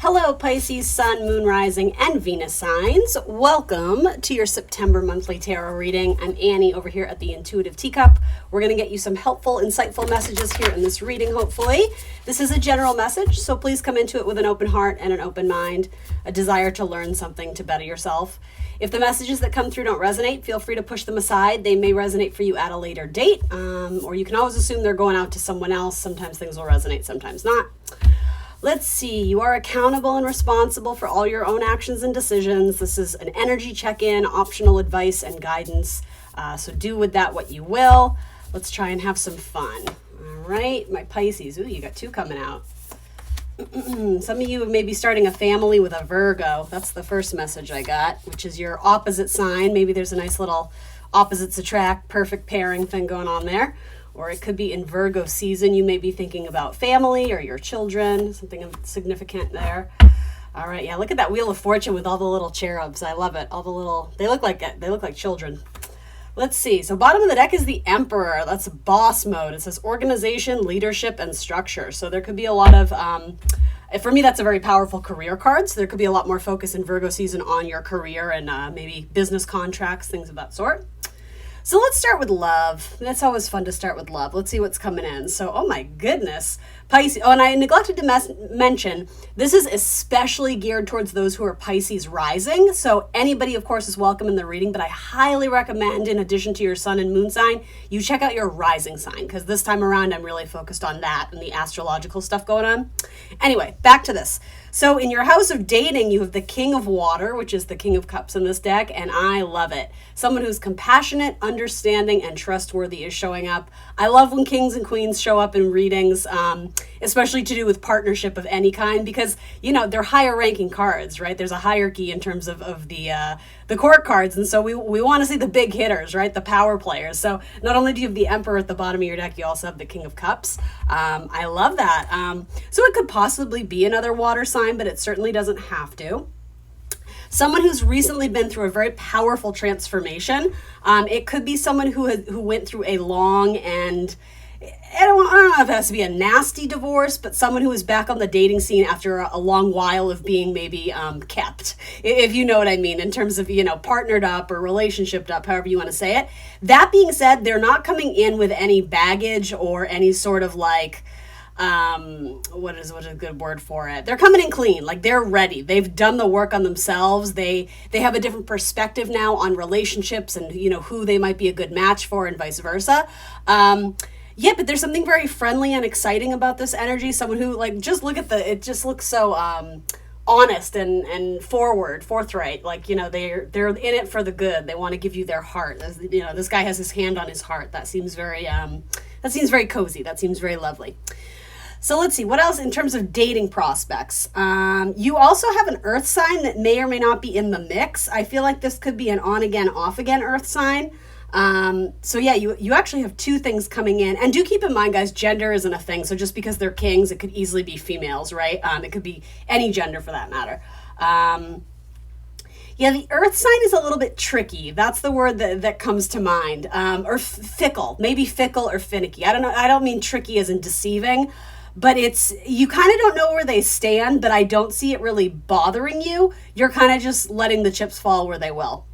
Hello, Pisces, Sun, Moon, Rising, and Venus signs. Welcome to your September monthly tarot reading. I'm Annie over here at the Intuitive Teacup. We're going to get you some helpful, insightful messages here in this reading, hopefully. This is a general message, so please come into it with an open heart and an open mind, a desire to learn something to better yourself. If the messages that come through don't resonate, feel free to push them aside. They may resonate for you at a later date, or you can always assume they're going out to someone else. Sometimes things will resonate, sometimes not. Let's see, you are accountable and responsible for all your own actions and decisions. This is an energy check-in, optional advice and guidance. So do with that what you will. Let's try and have some fun. All right, my Pisces. Ooh, you got two coming out. Some of you may be starting a family with a Virgo. That's the first message I got, which is your opposite sign. Maybe there's a nice little opposites attract, perfect pairing thing going on there. Or it could be in Virgo season. You may be thinking about family or your children, something significant there. All right, yeah, look at that Wheel of Fortune with all the little cherubs. I love it. All the little, they look like children. Let's see. So bottom of the deck is the Emperor. That's boss mode. It says organization, leadership, and structure. So there could be a lot of, for me, that's a very powerful career card. So there could be a lot more focus in Virgo season on your career and maybe business contracts, things of that sort. So let's start with love. That's always fun to start with love. Let's see what's coming in. So, oh my goodness. Pisces. Oh, and I neglected to mention, this is especially geared towards those who are Pisces rising. So anybody, of course, is welcome in the reading, but I highly recommend, in addition to your sun and moon sign, you check out your rising sign, because this time around, I'm really focused on that and the astrological stuff going on. Anyway, back to this. So in your house of dating, you have the King of Water, which is the King of Cups in this deck, and I love it. Someone who's compassionate, understanding, and trustworthy is showing up. I love when kings and queens show up in readings, especially to do with partnership of any kind, because, you know, they're higher ranking cards, right? There's a hierarchy in terms of the court cards, and so we want to see the big hitters, right? The power players. So not only do you have the Emperor at the bottom of your deck, you also have the King of Cups. I love that. So it could possibly be another water sign, but it certainly doesn't have to. Someone who's recently been through a very powerful transformation. It could be someone who went through a long and, I don't know if it has to be a nasty divorce, but someone who is back on the dating scene after a long while of being maybe kept, if you know what I mean, in terms of, you know, partnered up or relationshiped up, however you want to say it. That being said, they're not coming in with any baggage or any sort of like, what is a good word for it? They're coming in clean, like they're ready. They've done the work on themselves. They have a different perspective now on relationships and, you know, who they might be a good match for and vice versa. Yeah, but there's something very friendly and exciting about this energy. Someone who, like, just look at it just looks so honest and forthright. Like, you know, they're in it for the good. They want to give you their heart. You know, this guy has his hand on his heart. That seems very cozy. That seems very lovely. So let's see, what else in terms of dating prospects? You also have an earth sign that may or may not be in the mix. I feel like this could be an on-again, off-again earth sign. So yeah, you actually have two things coming in. And do keep in mind, guys, gender isn't a thing. So just because they're kings, it could easily be females, right? It could be any gender for that matter. Yeah, the earth sign is a little bit tricky. That's the word that comes to mind. Or fickle, maybe fickle or finicky. I don't know. I don't mean tricky as in deceiving, but you kind of don't know where they stand, but I don't see it really bothering you. You're kind of just letting the chips fall where they will.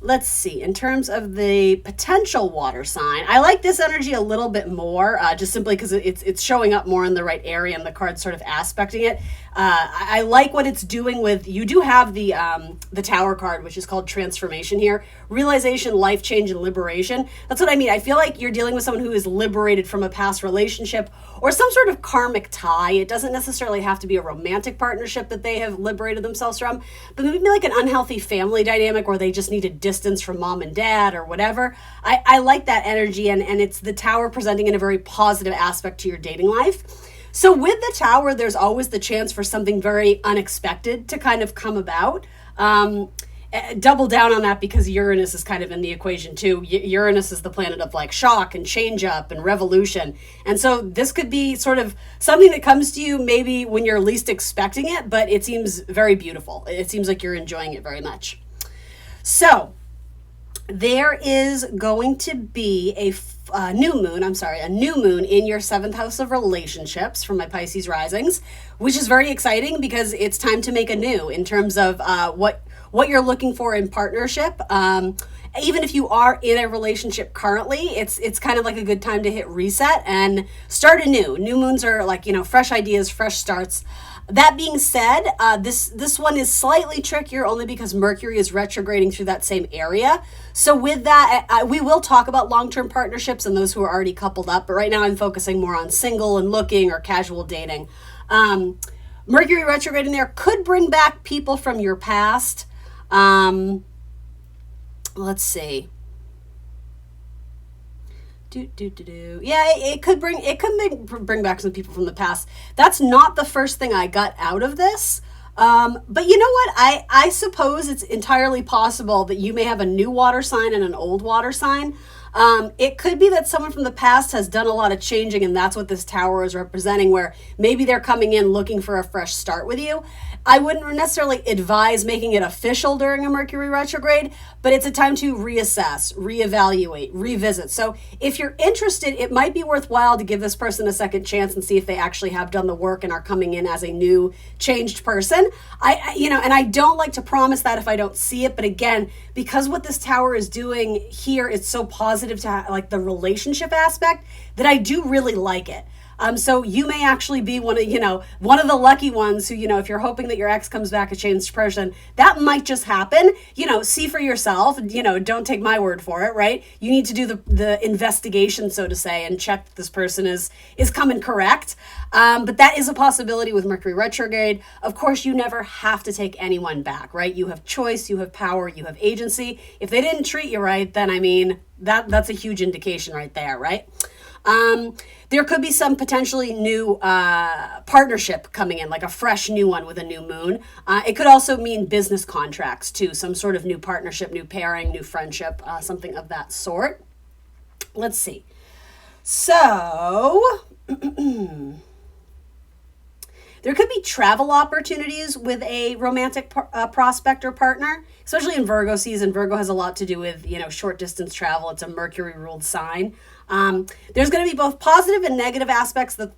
Let's see, in terms of the potential water sign, I like this energy a little bit more, just simply because it's showing up more in the right area and the card's sort of aspecting it. I like what it's doing with, you do have the Tower card, which is called transformation here. Realization, life change, and liberation. That's what I mean. I feel like you're dealing with someone who is liberated from a past relationship or some sort of karmic tie. It doesn't necessarily have to be a romantic partnership that they have liberated themselves from, but maybe like an unhealthy family dynamic where they just need a distance from mom and dad or whatever. I like that energy, and it's the Tower presenting in a very positive aspect to your dating life. So with the Tower, there's always the chance for something very unexpected to kind of come about. Double down on that because Uranus is kind of in the equation too. Uranus is the planet of like shock and change up and revolution. And so this could be sort of something that comes to you maybe when you're least expecting it, but it seems very beautiful. It seems like you're enjoying it very much. So there is going to be a new moon in your seventh house of relationships from my Pisces risings, which is very exciting because it's time to make a new in terms of what you're looking for in partnership. Even if you are in a relationship currently, it's kind of like a good time to hit reset and start anew. New moons are like, fresh ideas, fresh starts. That being said, this one is slightly trickier only because Mercury is retrograding through that same area. So with that, we will talk about long-term partnerships and those who are already coupled up. But right now I'm focusing more on single and looking or casual dating. Mercury retrograding there could bring back people from your past. Let's see. Yeah, it could bring back some people from the past. That's not the first thing I got out of this. But you know what? I suppose it's entirely possible that you may have a new water sign and an old water sign. It could be that someone from the past has done a lot of changing, and that's what this tower is representing, where maybe they're coming in looking for a fresh start with you. I wouldn't necessarily advise making it official during a Mercury retrograde, but it's a time to reassess, reevaluate, revisit. So if you're interested, it might be worthwhile to give this person a second chance and see if they actually have done the work and are coming in as a new, changed person. And I don't like to promise that if I don't see it, but again, because what this tower is doing here is so positive to like the relationship aspect, that I do really like it. So you may actually be one of the lucky ones who, if you're hoping that your ex comes back a changed person, that might just happen. See for yourself, don't take my word for it, right? You need to do the investigation, so to say, and check that this person is coming correct. But that is a possibility with Mercury retrograde. Of course, you never have to take anyone back, right? You have choice, you have power, you have agency. If they didn't treat you right, then that's a huge indication right there, right? There could be some potentially new partnership coming in, like a fresh new one with a new moon. It could also mean business contracts too, some sort of new partnership, new pairing, new friendship, something of that sort. Let's see. So there could be travel opportunities with a romantic prospect or partner, especially in Virgo season. Virgo has a lot to do with, short distance travel. It's a Mercury ruled sign. There's going to be both positive and negative aspects that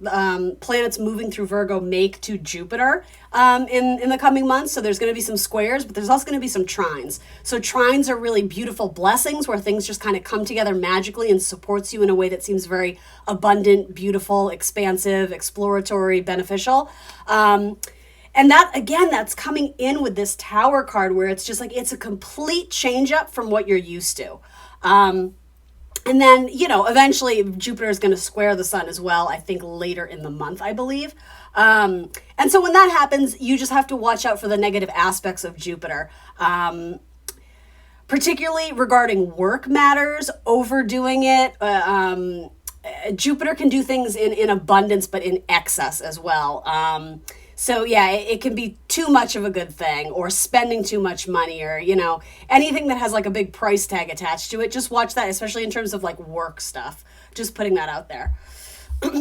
planets moving through Virgo make to Jupiter in the coming months. So there's going to be some squares, but there's also going to be some trines. So trines are really beautiful blessings where things just kind of come together magically and supports you in a way that seems very abundant, beautiful, expansive, exploratory, beneficial. And that, again, that's coming in with this Tower card where it's just like it's a complete change up from what you're used to. And then, eventually Jupiter is going to square the sun as well, I think later in the month, I believe. And so when that happens, you just have to watch out for the negative aspects of Jupiter. Particularly regarding work matters, overdoing it. Jupiter can do things in abundance, but in excess as well. So yeah, it can be too much of a good thing, or spending too much money, or, anything that has like a big price tag attached to it. Just watch that, especially in terms of like work stuff. Just putting that out there.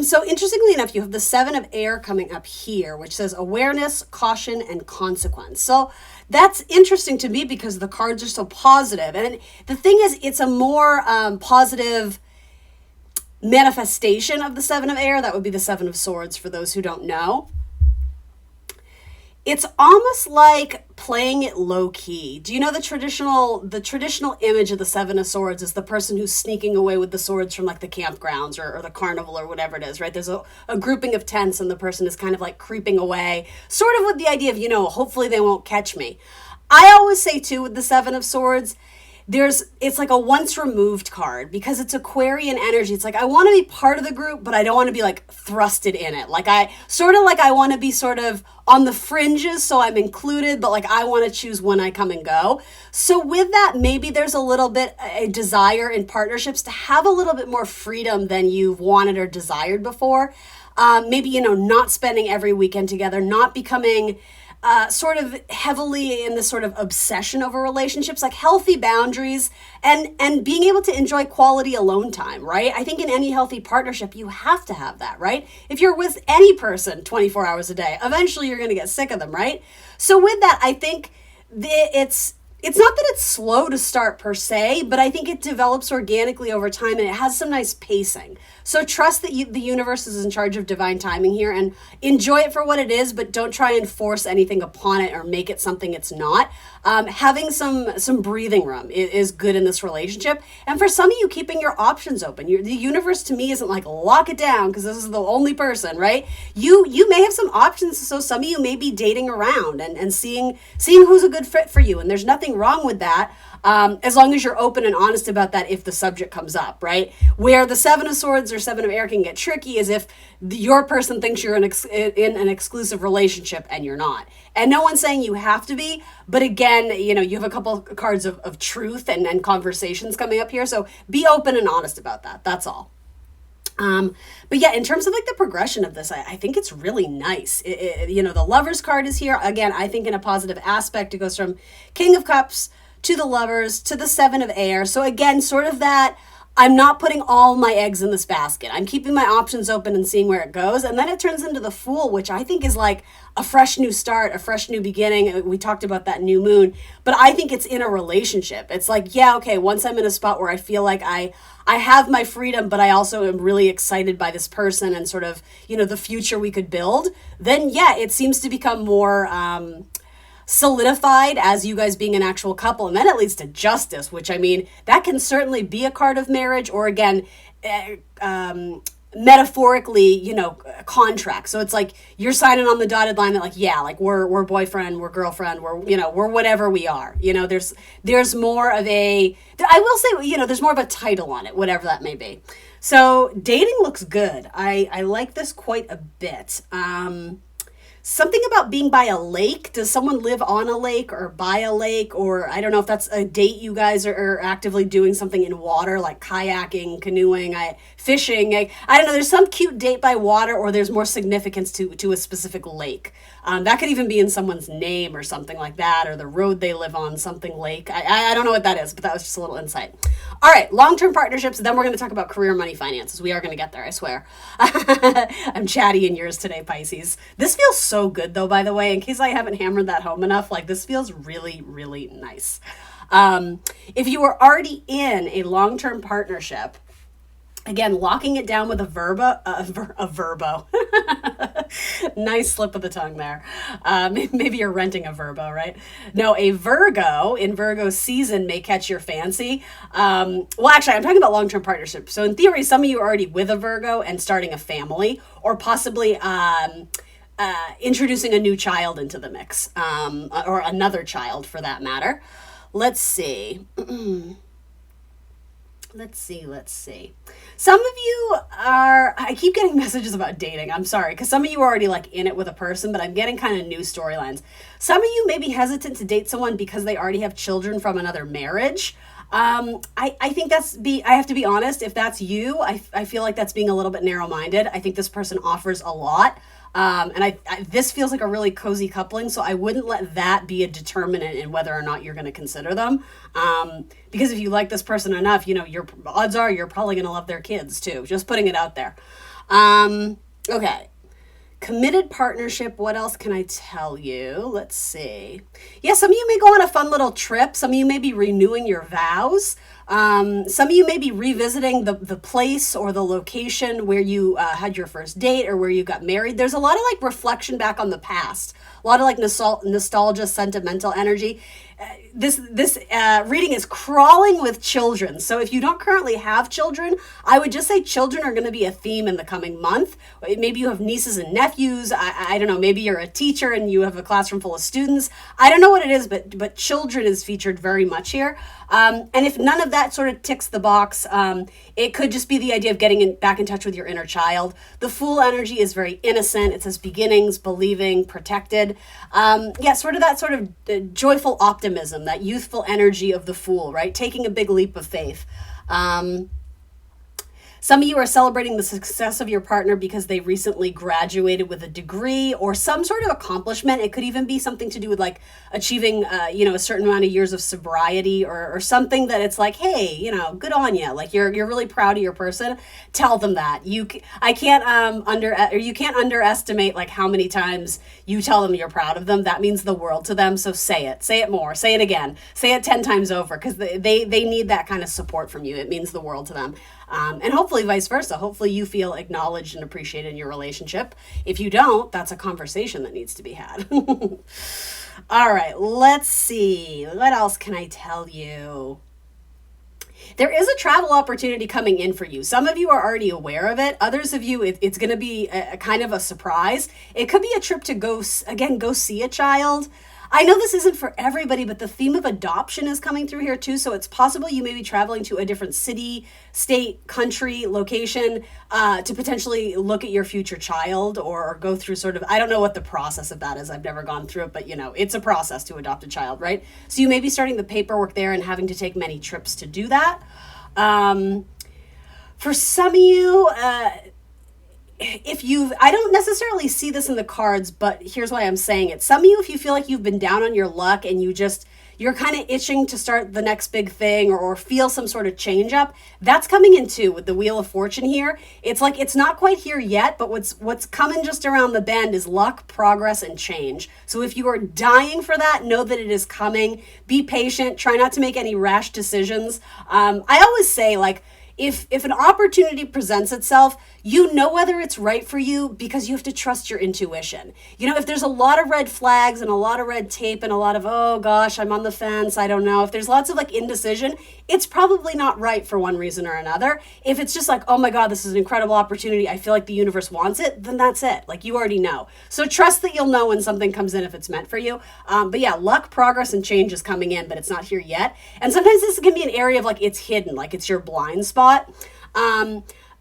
So interestingly enough, you have the 7 of air coming up here, which says awareness, caution, and consequence. So that's interesting to me because the cards are so positive. And the thing is, it's a more positive manifestation of the 7 of air. That would be the 7 of swords for those who don't know. It's almost like playing it low key. Do you know the traditional image of the 7 of swords is the person who's sneaking away with the swords from like the campgrounds or the carnival or whatever it is, right? There's a grouping of tents and the person is kind of like creeping away, sort of with the idea of, hopefully they won't catch me. I always say too with the 7 of swords, it's like a once removed card because it's Aquarian energy. It's like, I want to be part of the group, but I don't want to be like thrusted in it. Like I want to be sort of on the fringes. So I'm included, but like, I want to choose when I come and go. So with that, maybe there's a little bit a desire in partnerships to have a little bit more freedom than you've wanted or desired before. Maybe, not spending every weekend together, not becoming sort of heavily in this sort of obsession over relationships, like healthy boundaries and being able to enjoy quality alone time, right? I think in any healthy partnership, you have to have that, right? If you're with any person 24 hours a day, eventually you're going to get sick of them, right? So with that, I think it's it's not that it's slow to start per se, but I think it develops organically over time and it has some nice pacing. So trust that the universe is in charge of divine timing here and enjoy it for what it is, but don't try and force anything upon it or make it something it's not. Having some breathing room is good in this relationship. And for some of you, keeping your options open. The universe to me isn't like lock it down because this is the only person, right? You may have some options, so some of you may be dating around and seeing who's a good fit for you. And there's nothing wrong with that. As long as you're open and honest about that if the subject comes up, right? Where the Seven of Swords or Seven of Air can get tricky is if your person thinks you're in an exclusive relationship and you're not. And no one's saying you have to be, but again, you have a couple cards of truth and conversations coming up here, so be open and honest about that. That's all. But yeah, in terms of like the progression of this, I think it's really nice. The Lovers card is here. Again, I think in a positive aspect, it goes from King of Cups to the Lovers to the Seven of Air. So again, sort of that, I'm not putting all my eggs in this basket. I'm keeping my options open and seeing where it goes. And then it turns into the Fool, which I think is like a fresh new start, a fresh new beginning. We talked about that new moon, but I think it's in a relationship. It's like, yeah, okay, once I'm in a spot where I feel like I have my freedom, but I also am really excited by this person and sort of, the future we could build, then yeah, it seems to become more solidified as you guys being an actual couple. And then it leads to Justice, which I mean, that can certainly be a card of marriage or again, metaphorically, a contract. So it's like you're signing on the dotted line that like, yeah, like we're boyfriend, we're girlfriend, we're whatever we are. There's more of I will say, there's more of a title on it, whatever that may be. So dating looks good. I like this quite a bit. Something about being by a lake. Does someone live on a lake or by a lake? Or I don't know if that's a date you guys are actively doing something in water, like kayaking, canoeing, fishing. I don't know. There's some cute date by water or there's more significance to a specific lake. That could even be in someone's name or something like that, or the road they live on, something lake. I don't know what that is, but that was just a little insight. All right, long-term partnerships. Then we're going to talk about career, money, finances. We are going to get there, I swear. I'm chatty in yours today, Pisces. This feels so good, though, by the way, in case I haven't hammered that home enough. Like, this feels really, really nice. If you are already in a long-term partnership, again, locking it down with a verbo. Nice slip of the tongue there. Maybe you're renting a Verbo, right? No, a Virgo in Virgo season may catch your fancy. Well, actually, I'm talking about long-term partnership. So in theory, some of you are already with a Virgo and starting a family, or possibly introducing a new child into the mix, or another child for that matter. Let's see. Let's see. Some of you I keep getting messages about dating. I'm sorry, because some of you are already like in it with a person, but I'm getting kind of new storylines. Some of you may be hesitant to date someone because they already have children from another marriage. I think I have to be honest, if that's you, I feel like that's being a little bit narrow-minded. I think this person offers a lot. And this feels like a really cozy coupling, so I wouldn't let that be a determinant in whether or not you're going to consider them. Because if you like this person enough, your odds are you're probably going to love their kids too. Just putting it out there. Okay. Committed partnership. What else can I tell you? Let's see. Yeah, some of you may go on a fun little trip. Some of you may be renewing your vows. Some of you may be revisiting the place or the location where you had your first date or where you got married. There's a lot of like reflection back on the past. A lot of like nostalgia, sentimental energy. This reading is crawling with children. So if you don't currently have children, I would just say children are going to be a theme in the coming month. Maybe you have nieces and nephews. I don't know. Maybe you're a teacher and you have a classroom full of students. I don't know what it is, but children is featured very much here. And if none of that sort of ticks the box, it could just be the idea of getting back in touch with your inner child. The Fool energy is very innocent. It says beginnings, believing, protected. Sort of that sort of joyful optimism, that youthful energy of the Fool, right? Taking a big leap of faith. Some of you are celebrating the success of your partner because they recently graduated with a degree or some sort of accomplishment. It could even be something to do with like achieving, a certain amount of years of sobriety or something that it's like, hey, good on you. Like you're really proud of your person. Tell them that. You can't underestimate like how many times you tell them you're proud of them. That means the world to them. So say it more, say it again, say it 10 times over, because they need that kind of support from you. It means the world to them. And hopefully vice versa. Hopefully you feel acknowledged and appreciated in your relationship. If you don't, that's a conversation that needs to be had. All right, let's see. What else can I tell you? There is a travel opportunity coming in for you. Some of you are already aware of it. Others of you, it's going to be a kind of a surprise. It could be a trip to go see a child. I know this isn't for everybody, but the theme of adoption is coming through here too. So it's possible you may be traveling to a different city, state, country, location to potentially look at your future child or go through sort of, I don't know what the process of that is. I've never gone through it, but it's a process to adopt a child, right? So you may be starting the paperwork there and having to take many trips to do that. For some of you, I don't necessarily see this in the cards, but here's why I'm saying it. Some of you, if you feel like you've been down on your luck and you're kind of itching to start the next big thing or feel some sort of change up, that's coming in too with the Wheel of Fortune here. It's like, it's not quite here yet, but what's coming just around the bend is luck, progress, and change. So if you are dying for that, know that it is coming. Be patient. Try not to make any rash decisions. I always say, like, if an opportunity presents itself, whether it's right for you because you have to trust your intuition. If there's a lot of red flags and a lot of red tape and a lot of, oh gosh, I'm on the fence, I don't know. If there's lots of like indecision, it's probably not right for one reason or another. If it's just like, oh my God, this is an incredible opportunity, I feel like the universe wants it, then that's it. Like you already know. So trust that you'll know when something comes in if it's meant for you. But yeah, luck, progress, and change is coming in, but it's not here yet. And sometimes this can be an area of like it's hidden, like it's your blind spot.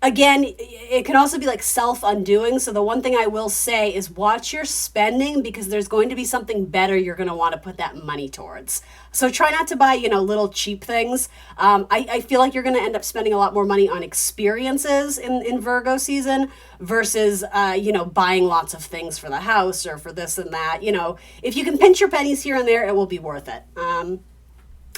Again, it can also be like self-undoing. So the one thing I will say is watch your spending because there's going to be something better you're going to want to put that money towards. So try not to buy, little cheap things. I feel like you're going to end up spending a lot more money on experiences in Virgo season versus, buying lots of things for the house or for this and that. If you can pinch your pennies here and there, it will be worth it.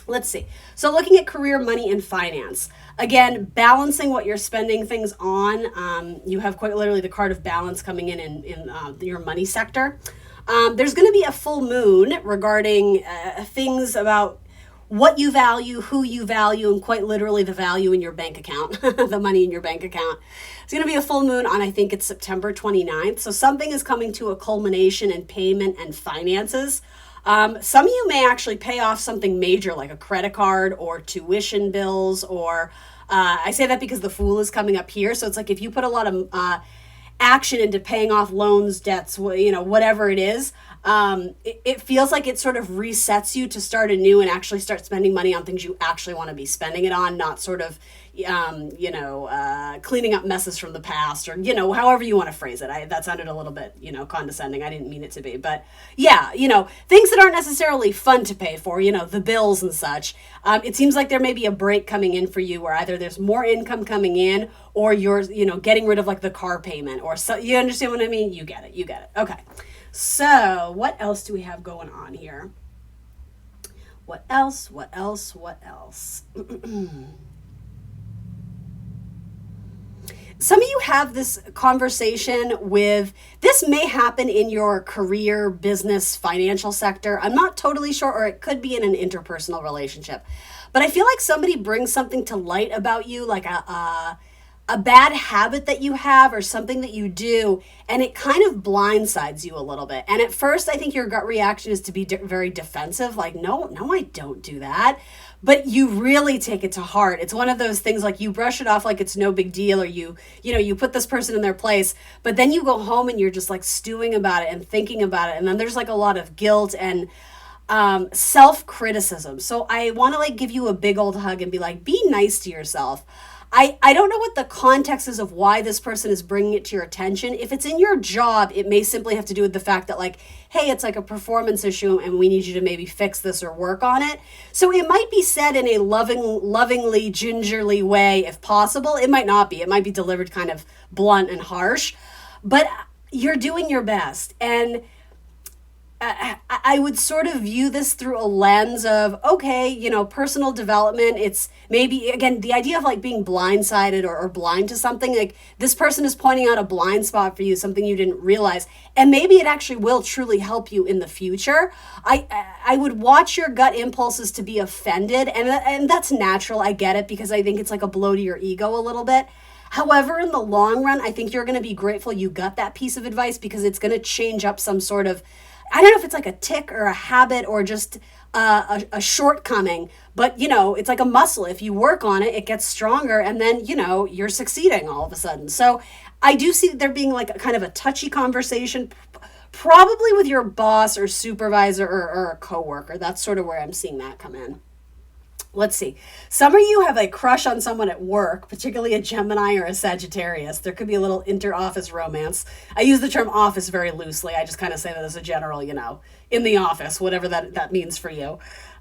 Let's see. So looking at career, money, and finance. Again, balancing what you're spending things on. You have quite literally the card of balance coming in your money sector. There's going to be a full moon regarding things about what you value, who you value, and quite literally the value in your bank account, the money in your bank account. It's going to be a full moon on, I think it's September 29th. So something is coming to a culmination in payment and finances. Some of you may actually pay off something major like a credit card or tuition bills or I say that because the Fool is coming up here. So it's like if you put a lot of action into paying off loans, debts, whatever it is, it feels like it sort of resets you to start anew and actually start spending money on things you actually want to be spending it on, not sort of, cleaning up messes from the past or, however you want to phrase it. That sounded a little bit, condescending. I didn't mean it to be, but yeah, things that aren't necessarily fun to pay for, the bills and such. It seems like there may be a break coming in for you where either there's more income coming in or you're, getting rid of like the car payment or so. You understand what I mean? You get it. Okay. So what else do we have going on here? What else? Some of you have this conversation with, this may happen in your career, business, financial sector. I'm not totally sure, or it could be in an interpersonal relationship. But I feel like somebody brings something to light about you, like a bad habit that you have or something that you do, and it kind of blindsides you a little bit. And at first, I think your gut reaction is to be very defensive, like, no, I don't do that. But you really take it to heart. It's one of those things like you brush it off like it's no big deal, or you put this person in their place, but then you go home and you're just like stewing about it and thinking about it. And then there's like a lot of guilt and self-criticism. So I want to like give you a big old hug and be like, be nice to yourself. I don't know what the context is of why this person is bringing it to your attention. If it's in your job, it may simply have to do with the fact that like, hey, it's like a performance issue and we need you to maybe fix this or work on it. So it might be said in a lovingly, gingerly way if possible. It might not be. It might be delivered kind of blunt and harsh, but you're doing your best. And I would sort of view this through a lens of, okay, you know, personal development. It's maybe, again, the idea of like being blindsided or blind to something, like this person is pointing out a blind spot for you, something you didn't realize. And maybe it actually will truly help you in the future. I would watch your gut impulses to be offended. And that's natural. I get it, because I think it's like a blow to your ego a little bit. However, in the long run, I think you're going to be grateful you got that piece of advice, because it's going to change up some sort of, I don't know if it's like a tick or a habit or just a shortcoming, but you know, it's like a muscle. If you work on it, it gets stronger, and then, you know, you're succeeding all of a sudden. So I do see there being like a kind of a touchy conversation, probably with your boss or supervisor or a coworker. That's sort of where I'm seeing that come in. Let's see. Some of you have a crush on someone at work, particularly a Gemini or a Sagittarius. There could be a little inter-office romance. I use the term office very loosely. I just kind of say that as a general, you know, in the office, whatever that means for you.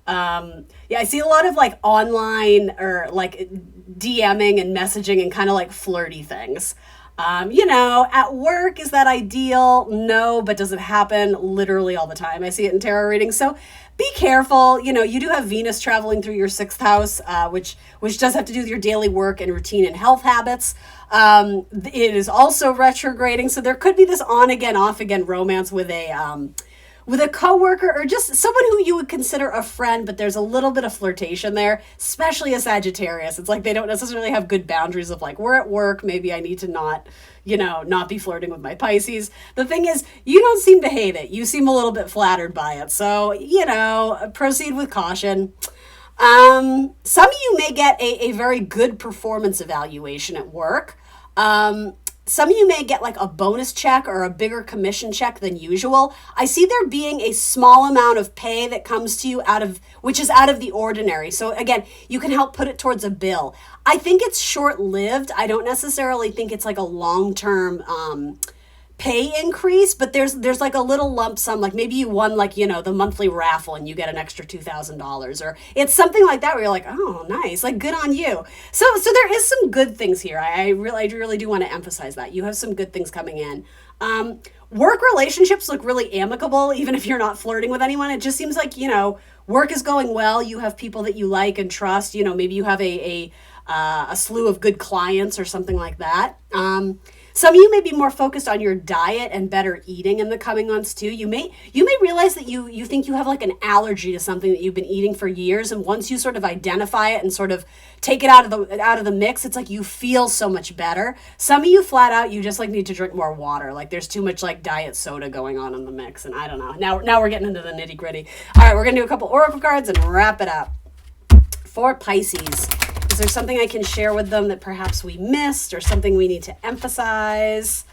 Yeah, I see a lot of like online or like DMing and messaging and kind of like flirty things. You know, at work, is that ideal? No, but does it happen literally all the time? I see it in tarot readings. So be careful. You know, you do have Venus traveling through your 6th house, which does have to do with your daily work and routine and health habits. It is also retrograding. So there could be this on again, off again romance with a coworker or just someone who you would consider a friend, but there's a little bit of flirtation there, especially a Sagittarius. It's like they don't necessarily have good boundaries of like, we're at work, maybe I need to not be flirting with my Pisces. The thing is, you don't seem to hate it. You seem a little bit flattered by it. So, you know, proceed with caution. Some of you may get a very good performance evaluation at work. Some of you may get like a bonus check or a bigger commission check than usual. I see there being a small amount of pay that comes to you which is out of the ordinary. So again, you can help put it towards a bill. I think it's short-lived. I don't necessarily think it's like a long-term pay increase, but there's like a little lump sum, like maybe you won like, you know, the monthly raffle and you get an extra $2,000, or it's something like that where you're like, oh, nice, like good on you. So there is some good things here. I really do want to emphasize that you have some good things coming in. Work relationships look really amicable, even if you're not flirting with anyone. It just seems like, you know, work is going well. You have people that you like and trust. You know, maybe you have a slew of good clients or something like that. Some of you may be more focused on your diet and better eating in the coming months too. You may realize that you think you have like an allergy to something that you've been eating for years, and once you sort of identify it and sort of take it out of the mix, it's like you feel so much better. Some of you flat out, you just like need to drink more water. Like there's too much like diet soda going on in the mix, and I don't know. Now we're getting into the nitty-gritty. All right, we're gonna do a couple oracle cards and wrap it up. For Pisces, is there something I can share with them that perhaps we missed or something we need to emphasize?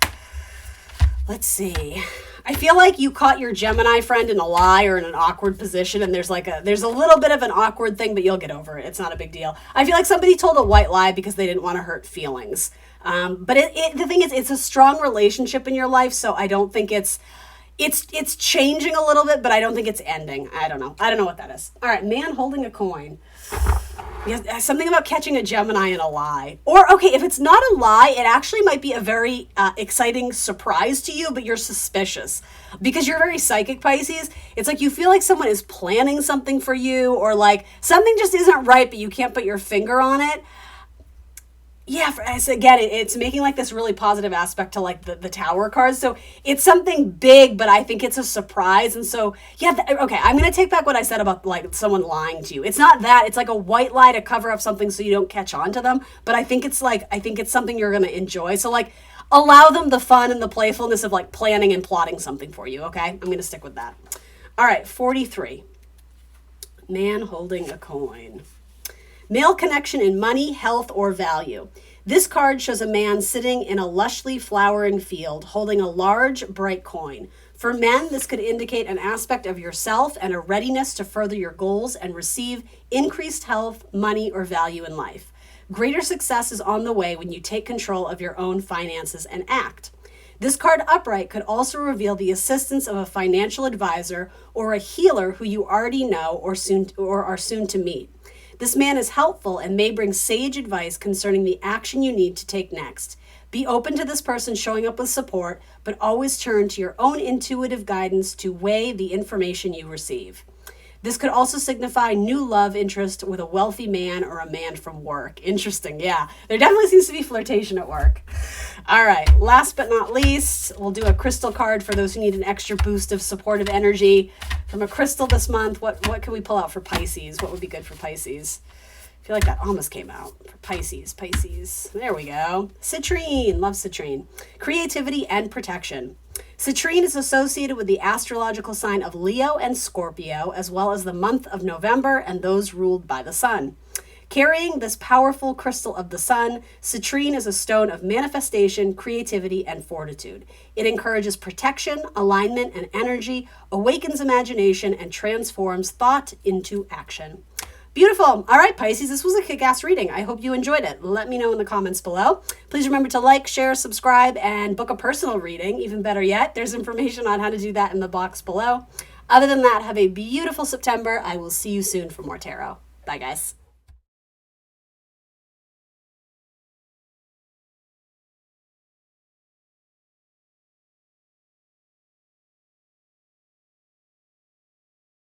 Let's see. I feel like you caught your Gemini friend in a lie or in an awkward position, and there's a little bit of an awkward thing, but you'll get over it. It's not a big deal. I feel like somebody told a white lie because they didn't want to hurt feelings. But the thing is, it's a strong relationship in your life, so I don't think it's changing a little bit, but I don't think it's ending. I don't know what that is. All right, man holding a coin. Yes, something about catching a Gemini in a lie. Or, okay, if it's not a lie, it actually might be a very exciting surprise to you, but you're suspicious. Because you're very psychic, Pisces, it's like you feel like someone is planning something for you, or like something just isn't right, but you can't put your finger on it. Yeah, again, it's making like this really positive aspect to like the Tower cards. So it's something big, but I think it's a surprise. And so, yeah, okay, I'm going to take back what I said about like someone lying to you. It's not that. It's like a white lie to cover up something so you don't catch on to them. But I think it's something you're going to enjoy. So like allow them the fun and the playfulness of like planning and plotting something for you, okay? I'm going to stick with that. All right, 43. Man holding a coin. Male connection in money, health, or value. This card shows a man sitting in a lushly flowering field holding a large, bright coin. For men, this could indicate an aspect of yourself and a readiness to further your goals and receive increased health, money, or value in life. Greater success is on the way when you take control of your own finances and act. This card upright could also reveal the assistance of a financial advisor or a healer who you already know or are soon to meet. This man is helpful and may bring sage advice concerning the action you need to take next. Be open to this person showing up with support, but always turn to your own intuitive guidance to weigh the information you receive. This could also signify new love interest with a wealthy man or a man from work. Interesting, yeah. There definitely seems to be flirtation at work. All right, last but not least, we'll do a crystal card for those who need an extra boost of supportive energy. From a crystal this month, what can we pull out for Pisces? What would be good for Pisces? I feel like that almost came out. For Pisces. There we go. Citrine, love citrine. Creativity and protection. Citrine is associated with the astrological sign of Leo and Scorpio, as well as the month of November and those ruled by the sun. Carrying this powerful crystal of the sun, citrine is a stone of manifestation, creativity, and fortitude. It encourages protection, alignment, and energy, awakens imagination, and transforms thought into action. Beautiful. All right, Pisces, this was a kick-ass reading. I hope you enjoyed it. Let me know in the comments below. Please remember to like, share, subscribe, and book a personal reading. Even better yet, there's information on how to do that in the box below. Other than that, have a beautiful September. I will see you soon for more tarot. Bye, guys.